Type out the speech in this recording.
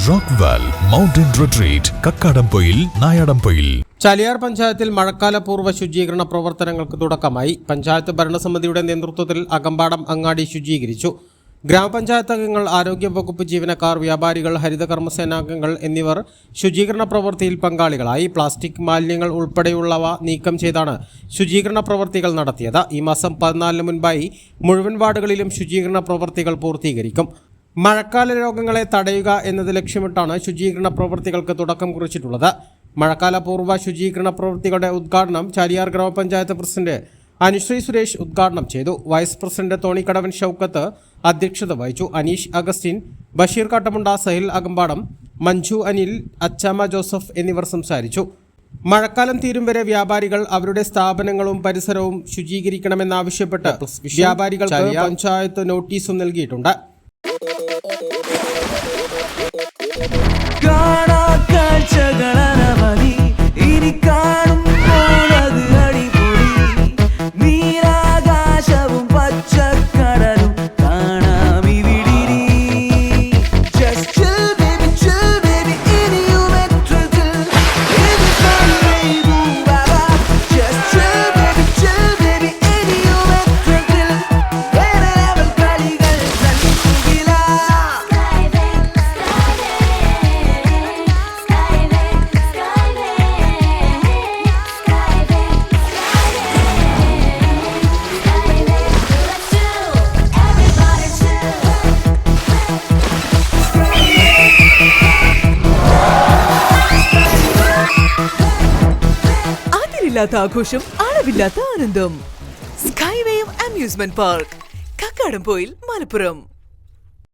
Rockwell mountain retreat Kakkadampoyil Nayadampoyil. Chaliyar പഞ്ചായത്തിൽ മഴക്കാലപൂർവ്വ ശുചീകരണ പ്രവർത്തനങ്ങൾക്ക് തുടക്കമായി. പഞ്ചായത്ത് ഭരണസമിതിയുടെ നേതൃത്വത്തിൽ അകമ്പാടം അങ്ങാടി ശുചീകരിച്ചു. ഗ്രാമപഞ്ചായത്ത് അംഗങ്ങൾ, ആരോഗ്യവകുപ്പ് ജീവനക്കാർ, വ്യാപാരികൾ, ഹരിതകർമ്മസേനാംഗങ്ങൾ എന്നിവർ ശുചീകരണ പ്രവൃത്തിയിൽ പങ്കാളികളായി. പ്ലാസ്റ്റിക് മാലിന്യങ്ങൾ ഉൾപ്പെടെയുള്ളവ നീക്കം ചെയ്താണ് ശുചീകരണ പ്രവൃത്തികൾ നടത്തിയത്. ഈ മാസം 14 മുൻപായി മുഴുവൻ വാർഡുകളിലും ശുചീകരണ പ്രവൃത്തികൾ പൂർത്തീകരിക്കും. മഴക്കാല രോഗങ്ങളെ തടയുക എന്നത് ലക്ഷ്യമിട്ടാണ് ശുചീകരണ പ്രവൃത്തികൾക്ക് തുടക്കം കുറിച്ചിട്ടുള്ളത്. മഴക്കാലപൂർവ്വ ശുചീകരണ പ്രവൃത്തികളുടെ ഉദ്ഘാടനം ചാലിയാർ ഗ്രാമപഞ്ചായത്ത് പ്രസിഡന്റ് അനുശ്രീ സുരേഷ് ഉദ്ഘാടനം ചെയ്തു. വൈസ് പ്രസിഡന്റ് തോണിക്കടവൻ ഷൗക്കത്ത് അധ്യക്ഷത വഹിച്ചു. അനീഷ് അഗസ്റ്റിൻ, ബഷീർ കാട്ടമുണ്ട, സഹിൽ അകമ്പാടം, മഞ്ജു അനിൽ, അച്ചാമ്മ ജോസഫ് എന്നിവർ സംസാരിച്ചു. മഴക്കാലം തീരും വരെ വ്യാപാരികൾ അവരുടെ സ്ഥാപനങ്ങളും പരിസരവും ശുചീകരിക്കണമെന്നാവശ്യപ്പെട്ട് വ്യാപാരികൾക്ക് പഞ്ചായത്ത് നോട്ടീസും നൽകിയിട്ടുണ്ട്. ആഘോഷം, അളവില്ലാത്ത ആനന്ദം. Skywave amusement park, Kakkadampoyil, Malappuram.